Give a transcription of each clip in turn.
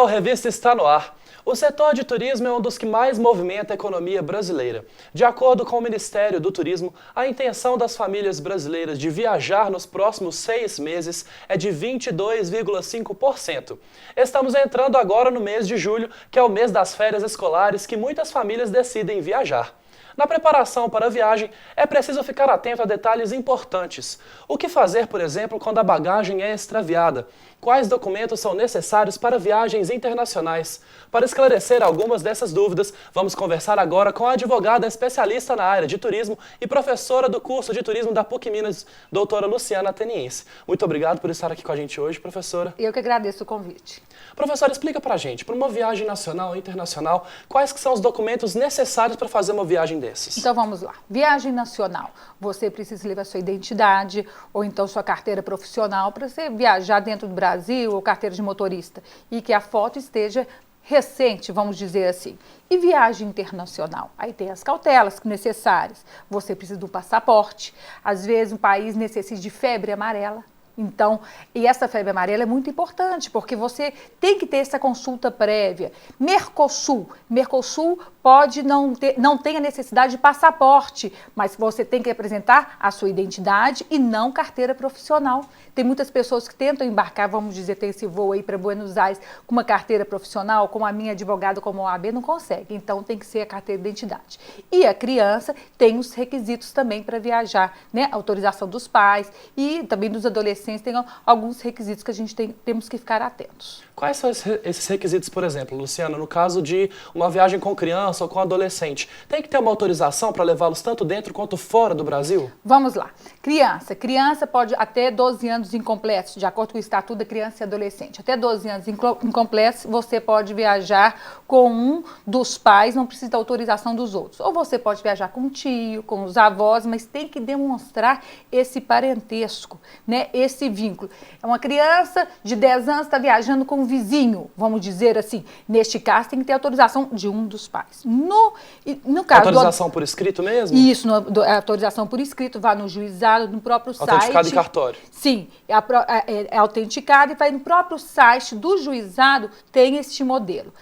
Revista está no ar. O setor de turismo é um dos que mais movimenta a economia brasileira. De acordo com o Ministério do Turismo, a intenção das famílias brasileiras de viajar nos próximos 6 meses é de 22,5%. Estamos entrando agora no mês de julho, que é o mês das férias escolares, que muitas famílias decidem viajar. Na preparação para a viagem, é preciso ficar atento a detalhes importantes. O que fazer, por exemplo, quando a bagagem é extraviada? Quais documentos são necessários para viagens internacionais? Para esclarecer algumas dessas dúvidas, vamos conversar agora com a advogada especialista na área de turismo e professora do curso de turismo da PUC Minas, doutora Luciana Ateniense. Muito obrigado por estar aqui com a gente hoje, professora. Eu que agradeço o convite. Professora, explica pra gente, para uma viagem nacional ou internacional, quais que são os documentos necessários para fazer uma viagem desses? Então vamos lá. Viagem nacional. Você precisa levar sua identidade ou então sua carteira profissional para você viajar dentro do Brasil ou carteira de motorista e que a foto esteja recente, vamos dizer assim. E viagem internacional? Aí tem as cautelas necessárias. Você precisa do passaporte. Às vezes um país necessita de febre amarela. Então, e essa febre amarela é muito importante, porque você tem que ter essa consulta prévia. Mercosul pode não tem a necessidade de passaporte, mas você tem que apresentar a sua identidade e não carteira profissional. Tem muitas pessoas que tentam embarcar, vamos dizer, tem esse voo aí para Buenos Aires com uma carteira profissional, como a minha advogada, como a OAB, não consegue. Então, tem que ser a carteira de identidade. E a criança tem os requisitos também para viajar, né? Autorização dos pais e também dos adolescentes. Tem alguns requisitos que a gente temos que ficar atentos. Quais são esses requisitos, por exemplo, Luciana, no caso de uma viagem com criança ou com adolescente? Tem que ter uma autorização para levá-los tanto dentro quanto fora do Brasil? Vamos lá. Criança pode até 12 anos incompletos, de acordo com o Estatuto da Criança e Adolescente. Até 12 anos incompletos, você pode viajar com um dos pais, não precisa da autorização dos outros. Ou você pode viajar com o tio, com os avós, mas tem que demonstrar esse parentesco, né? Esse vínculo. Uma criança de 10 anos está viajando com um vizinho, vamos dizer assim. Neste caso, tem que ter autorização de um dos pais. No caso autorização por escrito mesmo? Isso, autorização por escrito, vai no juizado, no próprio site. Autenticado em cartório? Sim, é autenticado e vai no próprio site do juizado, tem este modelo.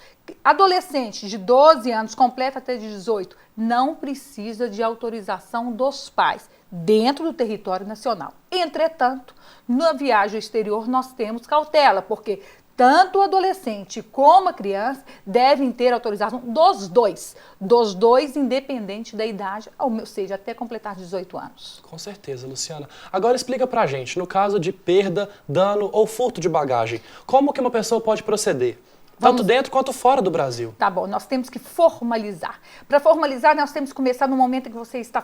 Adolescente de 12 anos, completa até de 18, não precisa de autorização dos pais dentro do território nacional. Entretanto, na viagem ao exterior nós temos cautela, porque tanto o adolescente como a criança devem ter autorização dos dois, independente da idade, ou seja, até completar 18 anos. Com certeza, Luciana. Agora explica pra gente, no caso de perda, dano ou furto de bagagem, como que uma pessoa pode proceder? Tanto dentro quanto fora do Brasil. Tá bom, nós temos que formalizar. Para formalizar, nós temos que começar no momento em que você está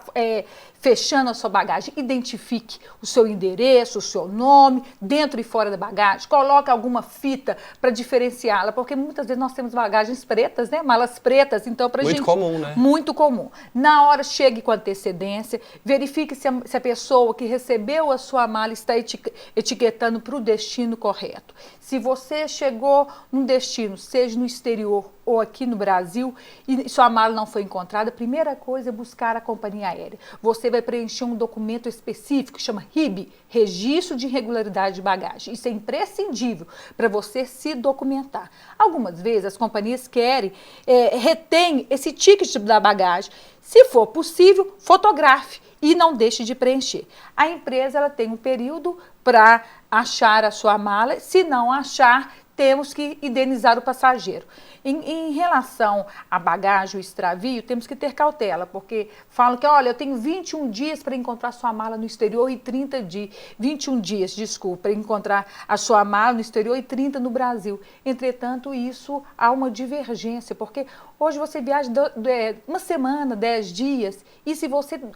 fechando a sua bagagem. Identifique o seu endereço, o seu nome, dentro e fora da bagagem. Coloque alguma fita para diferenciá-la, porque muitas vezes nós temos bagagens pretas, né? Malas pretas, então pra gente... Muito comum, né? Muito comum. Na hora, chegue com antecedência, verifique se a pessoa que recebeu a sua mala está etiquetando para o destino correto. Se você chegou num destino, seja no exterior ou aqui no Brasil, e sua mala não foi encontrada, a primeira coisa é buscar a companhia aérea. Você vai preencher um documento específico que chama RIB, Registro de Irregularidade de Bagagem. Isso é imprescindível para você se documentar. Algumas vezes as companhias retêm esse ticket da bagagem. Se for possível, fotografe e não deixe de preencher. A empresa ela tem um período para achar a sua mala, se não achar, temos que indenizar o passageiro. Em relação à bagagem, o extravio, temos que ter cautela, porque falam que, olha, eu tenho 21 dias para encontrar sua mala no exterior e 21 dias, desculpa, para encontrar a sua mala no exterior e 30 no Brasil. Entretanto, isso há uma divergência, porque hoje você viaja uma semana, 10 dias, e se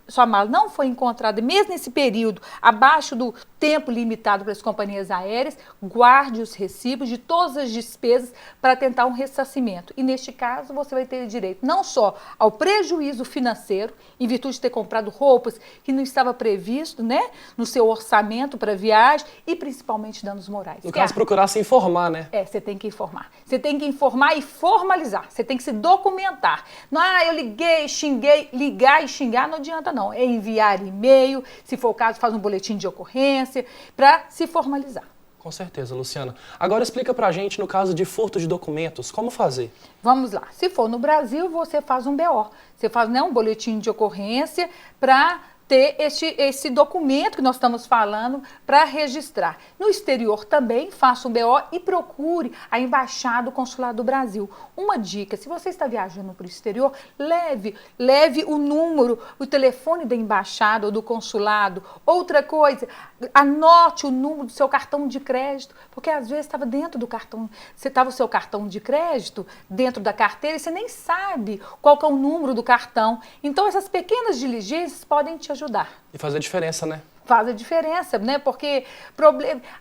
sua mala não foi encontrada, mesmo nesse período, abaixo do tempo limitado para as companhias aéreas, guarde os recibos de todas as despesas para tentar um ressarcimento. E neste caso você vai ter direito não só ao prejuízo financeiro, em virtude de ter comprado roupas que não estava previsto, né, no seu orçamento para viagem, e principalmente danos morais. No caso, procurar se informar, né? Você tem que informar. Você tem que informar e formalizar. Você tem que se documentar. Não, eu liguei, xinguei. Ligar e xingar não adianta não. É enviar e-mail, se for o caso, faz um boletim de ocorrência, para se formalizar. Com certeza, Luciana. Agora explica pra gente, no caso de furto de documentos, como fazer? Vamos lá. Se for no Brasil, você faz um BO. Você faz, né, um boletim de ocorrência para ter esse documento que nós estamos falando para registrar. No exterior também, faça um BO e procure a Embaixada do Consulado do Brasil. Uma dica, se você está viajando para o exterior, leve o número, o telefone da embaixada ou do consulado. Outra coisa, anote o número do seu cartão de crédito, porque às vezes estava dentro do cartão, você estava o seu cartão de crédito dentro da carteira e você nem sabe qual que é o número do cartão. Então essas pequenas diligências podem te ajudar. E fazer diferença, né? Faz a diferença, né? Porque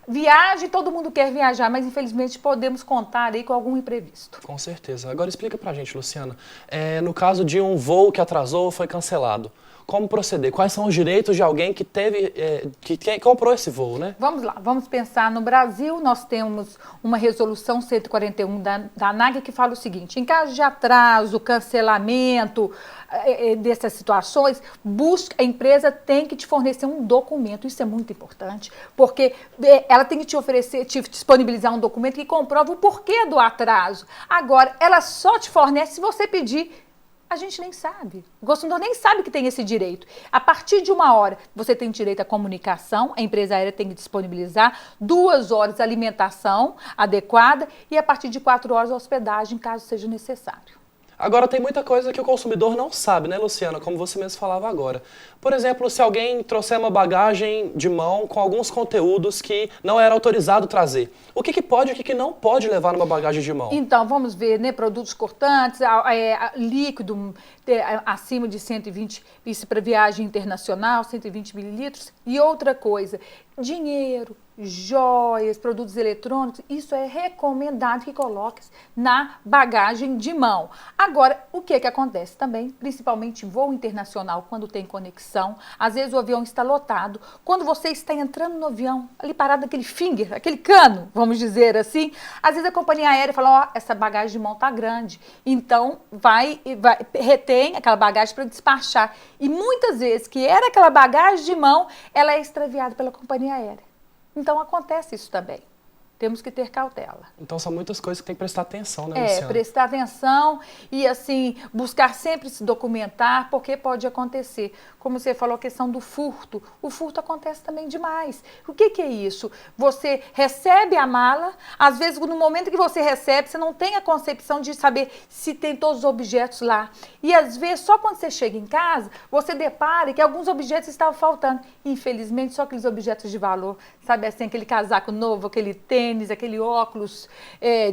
viagem, todo mundo quer viajar, mas infelizmente podemos contar aí com algum imprevisto. Com certeza. Agora explica pra gente, Luciana, no caso de um voo que atrasou ou foi cancelado, como proceder? Quais são os direitos de alguém que que comprou esse voo, né? Vamos lá, vamos pensar no Brasil, nós temos uma resolução 141 da ANAC que fala o seguinte: em caso de atraso, cancelamento dessas situações, a empresa tem que te fornecer um documento, isso é muito importante, porque ela tem que te disponibilizar um documento que comprova o porquê do atraso. Agora, ela só te fornece se você pedir. A gente nem sabe. O consumidor nem sabe que tem esse direito. A partir de 1 hora, você tem direito à comunicação, a empresa aérea tem que disponibilizar 2 horas de alimentação adequada e a partir de 4 horas a hospedagem, caso seja necessário. Agora, tem muita coisa que o consumidor não sabe, né, Luciana? Como você mesmo falava agora. Por exemplo, se alguém trouxer uma bagagem de mão com alguns conteúdos que não era autorizado trazer, o que pode e o que não pode levar numa bagagem de mão? Então, vamos ver, né, produtos cortantes, líquido acima de 120, isso para viagem internacional, 120 mililitros. E outra coisa, dinheiro, joias, produtos eletrônicos, isso é recomendado que coloque na bagagem de mão. Agora, o que acontece também, principalmente em voo internacional, quando tem conexão, às vezes o avião está lotado, quando você está entrando no avião, ali parado naquele finger, aquele cano, vamos dizer assim, às vezes a companhia aérea fala, ó, essa bagagem de mão tá grande, então retém aquela bagagem para despachar. E muitas vezes que era aquela bagagem de mão, ela é extraviada pela companhia aérea. Então acontece isso também. Temos que ter cautela. Então são muitas coisas que tem que prestar atenção, né, Luciana? Prestar atenção e, assim, buscar sempre se documentar, porque pode acontecer. Como você falou, a questão do furto. O furto acontece também demais. O que é isso? Você recebe a mala, às vezes no momento que você recebe, você não tem a concepção de saber se tem todos os objetos lá. E às vezes, só quando você chega em casa, você depara que alguns objetos estavam faltando. Infelizmente, só aqueles objetos de valor, sabe assim, aquele casaco novo, aquele tênis, aquele óculos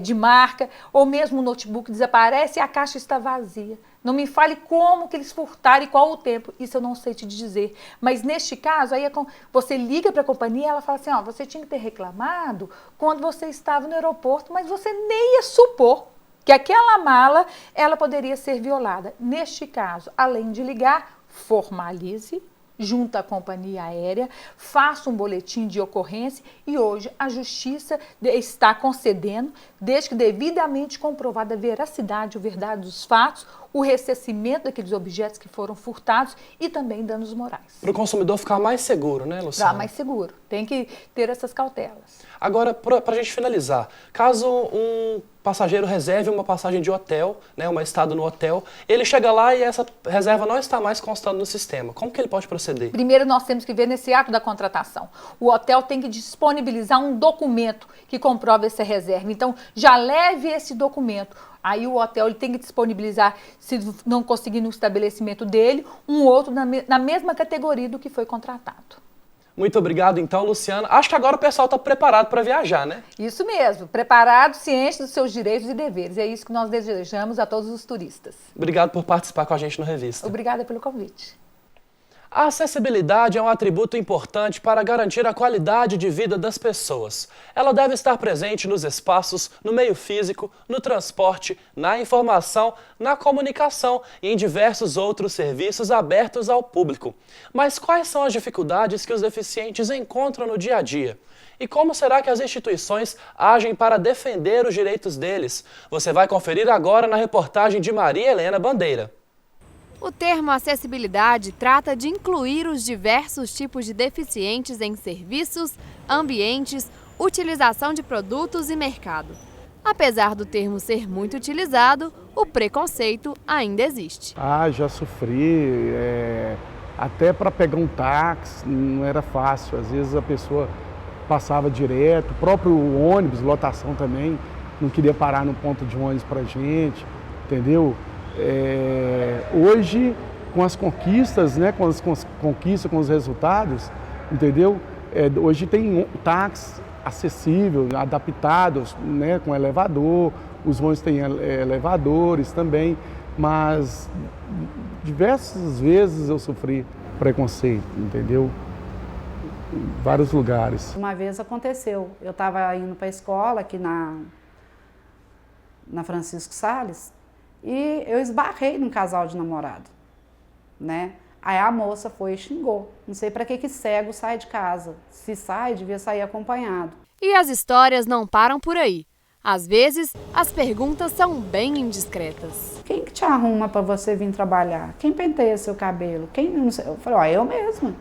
de marca, ou mesmo o notebook desaparece e a caixa está vazia. Não me fale como que eles furtaram e qual o tempo, isso eu não sei te dizer. Mas neste caso, aí você liga para a companhia e ela fala assim, ó, você tinha que ter reclamado quando você estava no aeroporto, mas você nem ia supor que aquela mala, ela poderia ser violada. Neste caso, além de ligar, formalize junto à companhia aérea, faça um boletim de ocorrência e hoje a Justiça está concedendo, desde que devidamente comprovada a veracidade, a verdade dos fatos, o ressarcimento daqueles objetos que foram furtados e também danos morais. Para o consumidor ficar mais seguro, né, Luciana? Ficar mais seguro. Tem que ter essas cautelas. Agora, para a gente finalizar, caso um passageiro reserve uma passagem de hotel, né, uma estada no hotel, ele chega lá e essa reserva não está mais constando no sistema. Como que ele pode proceder? Primeiro, nós temos que ver nesse ato da contratação. O hotel tem que disponibilizar um documento que comprove essa reserva. Então, já leve esse documento. Aí o hotel ele tem que disponibilizar, se não conseguir no estabelecimento dele, um outro na mesma categoria do que foi contratado. Muito obrigado, então, Luciana. Acho que agora o pessoal está preparado para viajar, né? Isso mesmo, preparado, ciente dos seus direitos e deveres. É isso que nós desejamos a todos os turistas. Obrigado por participar com a gente no Revista. Obrigada pelo convite. A acessibilidade é um atributo importante para garantir a qualidade de vida das pessoas. Ela deve estar presente nos espaços, no meio físico, no transporte, na informação, na comunicação e em diversos outros serviços abertos ao público. Mas quais são as dificuldades que os deficientes encontram no dia a dia? E como será que as instituições agem para defender os direitos deles? Você vai conferir agora na reportagem de Maria Helena Bandeira. O termo acessibilidade trata de incluir os diversos tipos de deficientes em serviços, ambientes, utilização de produtos e mercado. Apesar do termo ser muito utilizado, o preconceito ainda existe. Já sofri, até para pegar um táxi não era fácil, às vezes a pessoa passava direto, o próprio ônibus, lotação também, não queria parar no ponto de ônibus para a gente, entendeu? Hoje, com as conquistas, né, com os resultados, entendeu? Hoje tem táxi acessível, adaptados, né, com elevador, os ônibus têm elevadores também, mas diversas vezes eu sofri preconceito, entendeu? Em vários lugares. Uma vez aconteceu, eu estava indo para a escola aqui na Francisco Salles e eu esbarrei num casal de namorado, né? Aí a moça foi e xingou. Não sei para que cego sai de casa. Se sai, devia sair acompanhado. E as histórias não param por aí. Às vezes, as perguntas são bem indiscretas. Quem que te arruma para você vir trabalhar? Quem penteia seu cabelo? Quem não sei? Eu falei, eu mesma.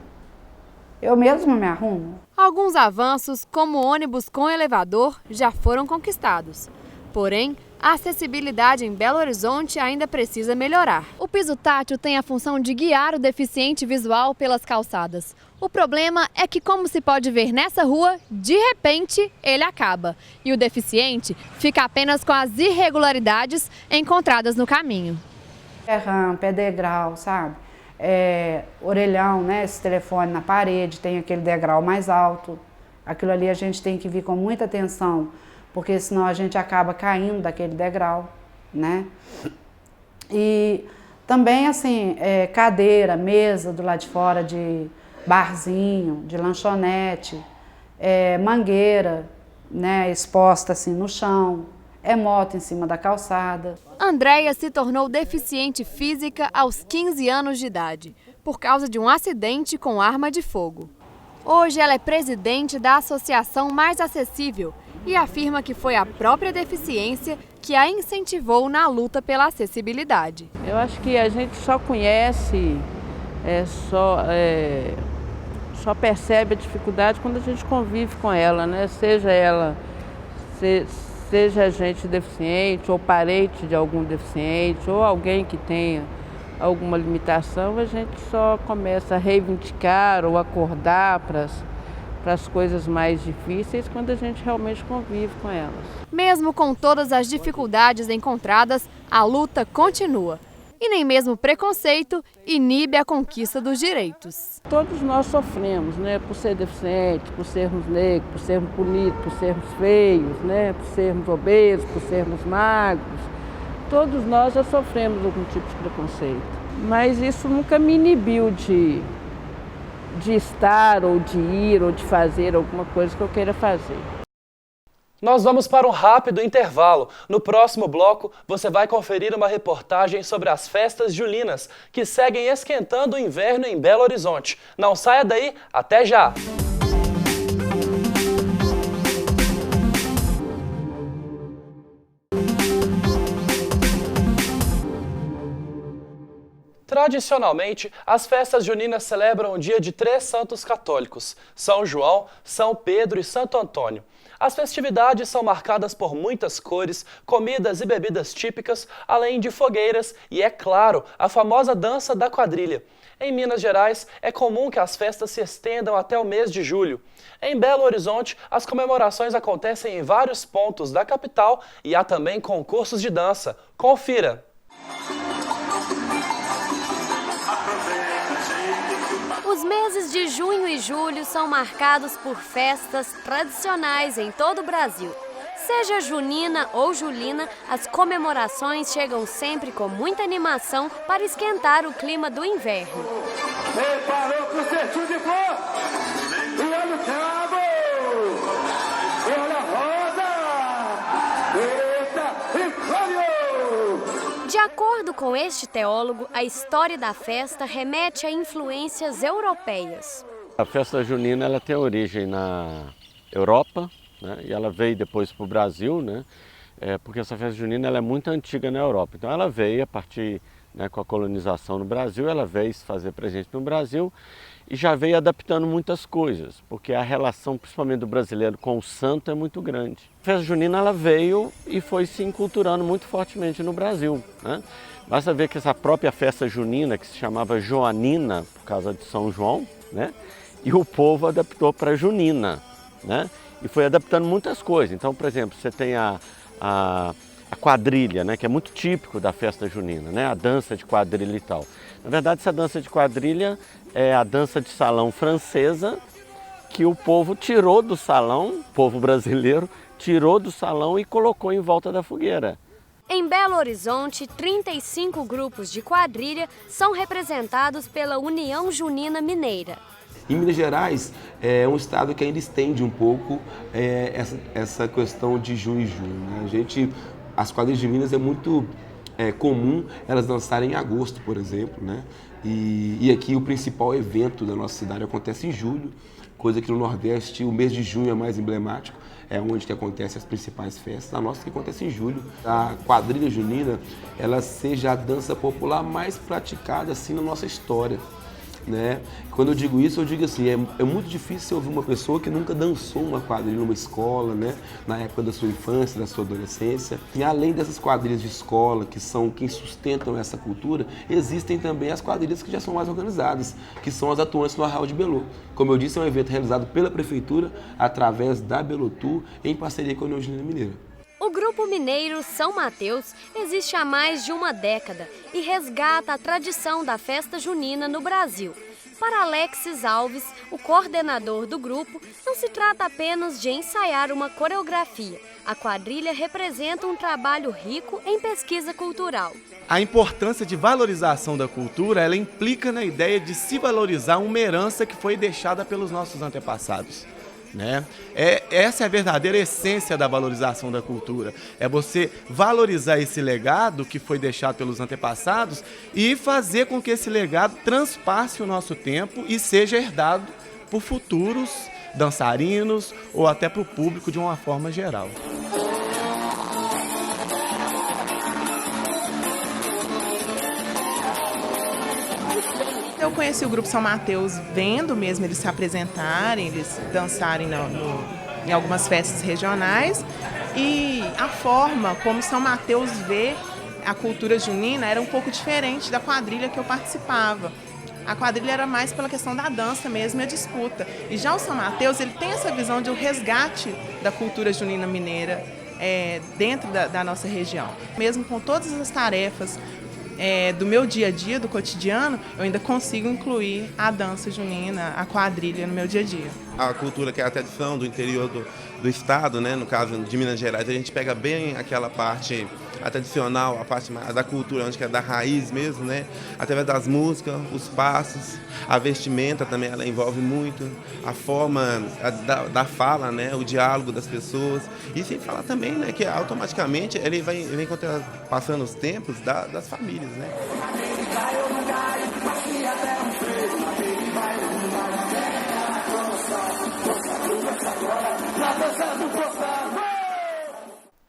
Eu mesma me arrumo. Alguns avanços, como ônibus com elevador, já foram conquistados. Porém, a acessibilidade em Belo Horizonte ainda precisa melhorar. O piso tátil tem a função de guiar o deficiente visual pelas calçadas. O problema é que, como se pode ver nessa rua, de repente ele acaba. E o deficiente fica apenas com as irregularidades encontradas no caminho. É rampa, é degrau, sabe? Orelhão, né? Esse telefone na parede, tem aquele degrau mais alto. Aquilo ali a gente tem que vir com muita atenção, porque senão a gente acaba caindo daquele degrau, né? E também, assim, cadeira, mesa do lado de fora de barzinho, de lanchonete, mangueira, né, exposta assim no chão, moto em cima da calçada. Andréia se tornou deficiente física aos 15 anos de idade, por causa de um acidente com arma de fogo. Hoje ela é presidente da Associação Mais Acessível, e afirma que foi a própria deficiência que a incentivou na luta pela acessibilidade. Eu acho que a gente só conhece, só percebe a dificuldade quando a gente convive com ela, né? Seja gente deficiente ou parente de algum deficiente ou alguém que tenha alguma limitação, a gente só começa a reivindicar ou acordar para as coisas mais difíceis quando a gente realmente convive com elas. Mesmo com todas as dificuldades encontradas, a luta continua. E nem mesmo o preconceito inibe a conquista dos direitos. Todos nós sofremos, né? Por ser deficiente, por sermos negros, por sermos bonitos, por sermos feios, né? Por sermos obesos, por sermos magros. Todos nós já sofremos algum tipo de preconceito. Mas isso nunca me inibiu de estar, ou de ir, ou de fazer alguma coisa que eu queira fazer. Nós vamos para um rápido intervalo. No próximo bloco, você vai conferir uma reportagem sobre as festas julinas, que seguem esquentando o inverno em Belo Horizonte. Não saia daí, até já! Tradicionalmente, as festas juninas celebram o dia de 3 santos católicos, São João, São Pedro e Santo Antônio. As festividades são marcadas por muitas cores, comidas e bebidas típicas, além de fogueiras e, é claro, a famosa dança da quadrilha. Em Minas Gerais, é comum que as festas se estendam até o mês de julho. Em Belo Horizonte, as comemorações acontecem em vários pontos da capital e há também concursos de dança. Confira! Os meses de junho e julho são marcados por festas tradicionais em todo o Brasil. Seja junina ou julina, as comemorações chegam sempre com muita animação para esquentar o clima do inverno. Preparou com o certinho de flor! E olha o cabo! E olha a rosa! Eita! E clareou! De acordo com este teólogo, a história da festa remete a influências europeias. A festa junina ela tem origem na Europa, né, e ela veio depois para o Brasil, né, porque essa festa junina ela é muito antiga na Europa. Então ela veio a partir né, com a colonização no Brasil, ela veio se fazer presente no Brasil e já veio adaptando muitas coisas, porque a relação, principalmente do brasileiro com o santo, é muito grande. A festa junina ela veio e foi se enculturando muito fortemente no Brasil, né? Basta ver que essa própria festa junina, que se chamava joanina, por causa de São João, né? E o povo adaptou para junina, né? E foi adaptando muitas coisas. Então, por exemplo, você tem a quadrilha, né? Que é muito típico da festa junina, né? A dança de quadrilha e tal. Na verdade, essa dança de quadrilha é a dança de salão francesa, que o povo tirou do salão, o povo brasileiro tirou do salão e colocou em volta da fogueira. Em Belo Horizonte, 35 grupos de quadrilha são representados pela União Junina Mineira. Em Minas Gerais é um estado que ainda estende um pouco essa questão de junho e julho, né? As quadrilhas de Minas é muito comum elas dançarem em agosto, por exemplo, né? E aqui o principal evento da nossa cidade acontece em julho, coisa que no Nordeste o mês de junho é mais emblemático, é onde que acontecem as principais festas. A nossa que acontece em julho. A quadrilha junina, ela seja a dança popular mais praticada assim na nossa história, né? Quando eu digo isso, eu digo assim, é muito difícil você ouvir uma pessoa que nunca dançou uma quadrilha numa escola, né? Na época da sua infância, da sua adolescência. E além dessas quadrilhas de escola, que são quem sustentam essa cultura, existem também as quadrilhas que já são mais organizadas, que são as atuantes no Arraial de Belô. Como eu disse, é um evento realizado pela Prefeitura, através da Belotur, em parceria com a União Junina Mineira. O Grupo Mineiro São Mateus existe há mais de uma década e resgata a tradição da festa junina no Brasil. Para Alexis Alves, o coordenador do grupo, não se trata apenas de ensaiar uma coreografia. A quadrilha representa um trabalho rico em pesquisa cultural. A importância de valorização da cultura, ela implica na ideia de se valorizar uma herança que foi deixada pelos nossos antepassados, né? Essa é a verdadeira essência da valorização da cultura. É você valorizar esse legado que foi deixado pelos antepassados e fazer com que esse legado transpasse o nosso tempo e seja herdado por futuros dançarinos ou até para o público de uma forma geral. Eu conheci o Grupo São Mateus vendo mesmo eles se apresentarem, eles dançarem em algumas festas regionais, e a forma como São Mateus vê a cultura junina era um pouco diferente da quadrilha que eu participava. A quadrilha era mais pela questão da dança mesmo e a disputa. E já o São Mateus, ele tem essa visão de um resgate da cultura junina mineira dentro da nossa região. Mesmo com todas as tarefas do meu dia a dia, do cotidiano, eu ainda consigo incluir a dança junina, a quadrilha no meu dia a dia. A cultura que é a tradição do interior do estado, né? No caso de Minas Gerais, a gente pega bem aquela parte a tradicional, a parte da cultura, onde que é da raiz mesmo, né? Através das músicas, os passos, a vestimenta também, ela envolve muito, a forma da fala, né? O diálogo das pessoas. E sem falar também, né? Que automaticamente ele vem passando os tempos das famílias, né?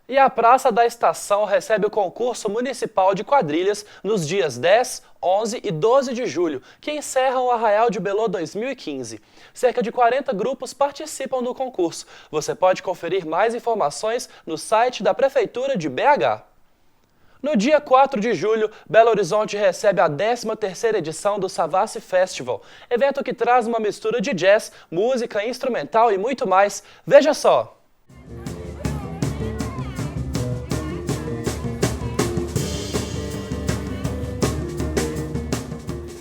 E a Praça da Estação recebe o concurso municipal de quadrilhas nos dias 10, 11 e 12 de julho, que encerram o Arraial de Belô 2015. Cerca de 40 grupos participam do concurso. Você pode conferir mais informações no site da Prefeitura de BH. No dia 4 de julho, Belo Horizonte recebe a 13ª edição do Savassi Festival, evento que traz uma mistura de jazz, música instrumental e muito mais. Veja só!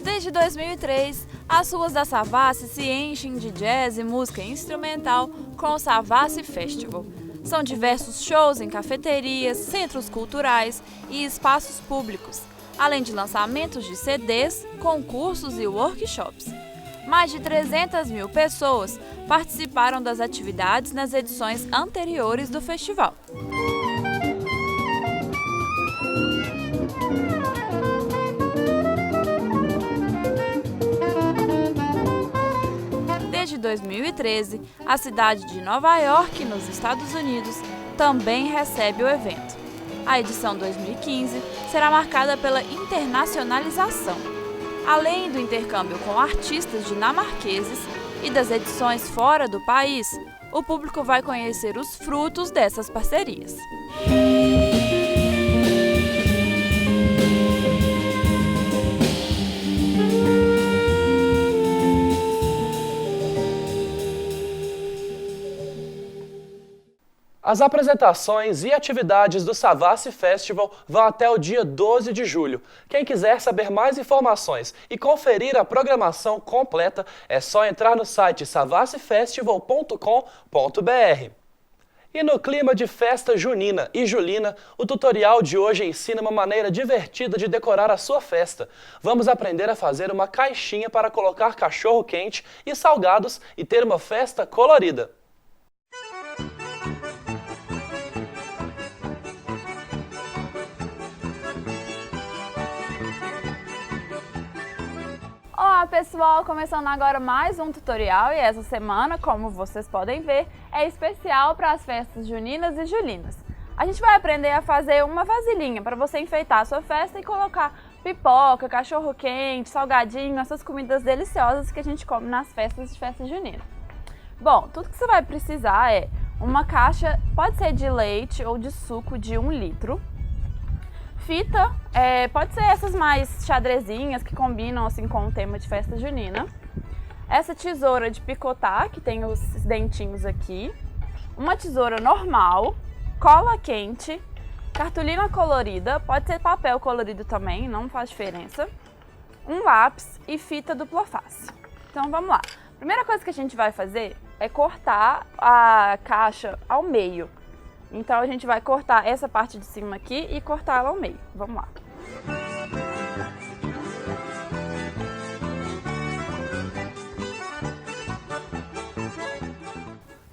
Desde 2003, as ruas da Savassi se enchem de jazz e música instrumental com o Savassi Festival. São diversos shows em cafeterias, centros culturais e espaços públicos, além de lançamentos de CDs, concursos e workshops. Mais de 300 mil pessoas participaram das atividades nas edições anteriores do festival. Desde 2013, a cidade de Nova York, nos Estados Unidos, também recebe o evento. A edição 2015 será marcada pela internacionalização. Além do intercâmbio com artistas dinamarqueses e das edições fora do país, o público vai conhecer os frutos dessas parcerias. As apresentações e atividades do Savassi Festival vão até o dia 12 de julho. Quem quiser saber mais informações e conferir a programação completa, é só entrar no site savassifestival.com.br. E no clima de festa junina e julina, o tutorial de hoje ensina uma maneira divertida de decorar a sua festa. Vamos aprender a fazer uma caixinha para colocar cachorro-quente e salgados e ter uma festa colorida. Olá pessoal, começando agora mais um tutorial e essa semana, como vocês podem ver, é especial para as festas juninas e julinas. A gente vai aprender a fazer uma vasilhinha para você enfeitar a sua festa e colocar pipoca, cachorro-quente, salgadinho, essas comidas deliciosas que a gente come nas festas de festa junina. Bom, tudo que você vai precisar é uma caixa, pode ser de leite ou de suco de 1 litro. Fita, pode ser essas mais xadrezinhas que combinam assim com o tema de festa junina. Essa tesoura de picotar, que tem os dentinhos aqui. Uma tesoura normal, cola quente, cartolina colorida, pode ser papel colorido também, não faz diferença. Um lápis e fita dupla face. Então vamos lá. Primeira coisa que a gente vai fazer é cortar a caixa ao meio. Então a gente vai cortar essa parte de cima aqui e cortar ela ao meio. Vamos lá.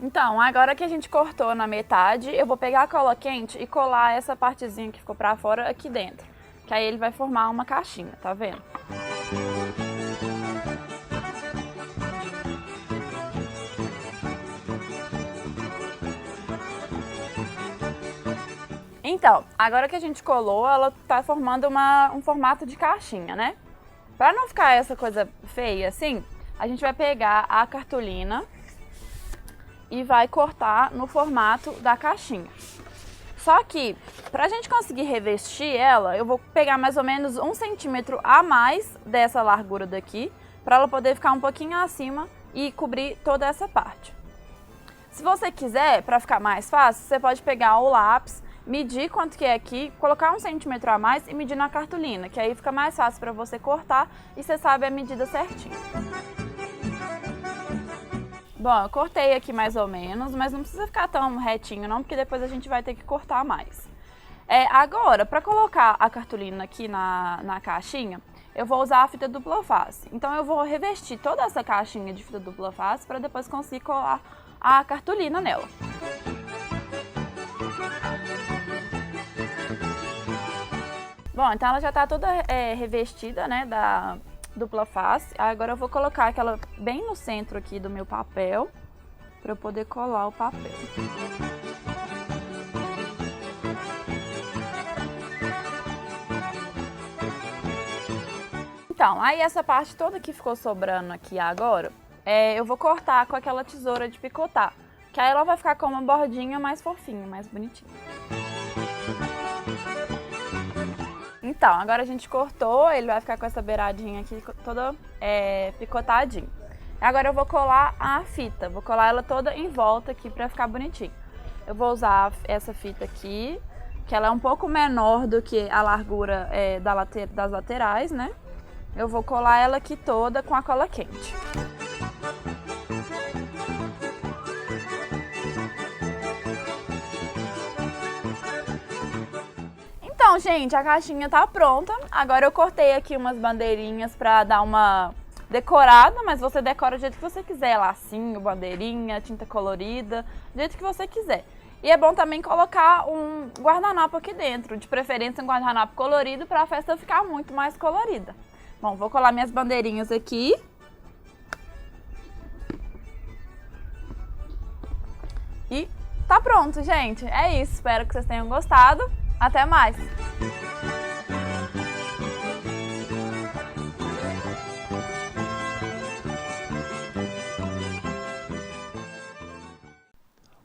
Então, agora que a gente cortou na metade, eu vou pegar a cola quente e colar essa partezinha que ficou pra fora aqui dentro. Que aí ele vai formar uma caixinha, tá vendo? Então, agora que a gente colou, ela tá formando um formato de caixinha, né? Pra não ficar essa coisa feia assim, a gente vai pegar a cartolina e vai cortar no formato da caixinha. Só que, pra gente conseguir revestir ela, eu vou pegar mais ou menos 1 centímetro a mais dessa largura daqui, pra ela poder ficar um pouquinho acima e cobrir toda essa parte. Se você quiser, pra ficar mais fácil, você pode pegar o lápis, medir quanto que é aqui, colocar 1 centímetro a mais e medir na cartolina, que aí fica mais fácil para você cortar e você sabe a medida certinho. Bom, eu cortei aqui mais ou menos, mas não precisa ficar tão retinho não, porque depois a gente vai ter que cortar mais. Agora, para colocar a cartolina aqui na caixinha, eu vou usar a fita dupla face. Então eu vou revestir toda essa caixinha de fita dupla face para depois conseguir colar a cartolina nela. Bom, então ela já está toda revestida, né, da dupla face. Agora eu vou colocar aquela bem no centro aqui do meu papel, para eu poder colar o papel. Então, aí essa parte toda que ficou sobrando aqui agora, eu vou cortar com aquela tesoura de picotar, que aí ela vai ficar com uma bordinha mais fofinha, mais bonitinha. Então, agora a gente cortou, ele vai ficar com essa beiradinha aqui toda picotadinha. Agora eu vou colar a fita, vou colar ela toda em volta aqui pra ficar bonitinho. Eu vou usar essa fita aqui, que ela é um pouco menor do que a largura das laterais, né? Eu vou colar ela aqui toda com a cola quente. Então, gente, a caixinha tá pronta. Agora eu cortei aqui umas bandeirinhas pra dar uma decorada, mas você decora do jeito que você quiser, lacinho, bandeirinha, tinta colorida, do jeito que você quiser. E é bom também colocar um guardanapo aqui dentro, de preferência um guardanapo colorido pra festa ficar muito mais colorida. Bom, vou colar minhas bandeirinhas aqui. E tá pronto, gente. É isso, espero que vocês tenham gostado. Até mais!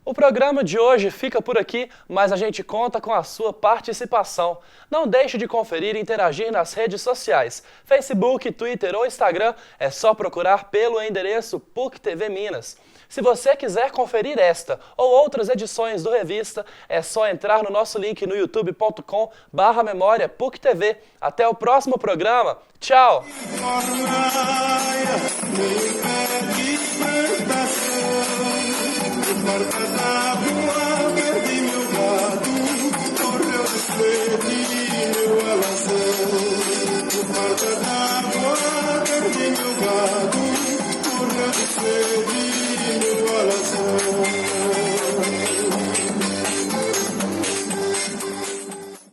O programa de hoje fica por aqui, mas a gente conta com a sua participação. Não deixe de conferir e interagir nas redes sociais. Facebook, Twitter ou Instagram, é só procurar pelo endereço PUC TV Minas. Se você quiser conferir esta ou outras edições do Revista, é só entrar no nosso link no youtube.com/memória PUC TV. Até o próximo programa. Tchau! Marca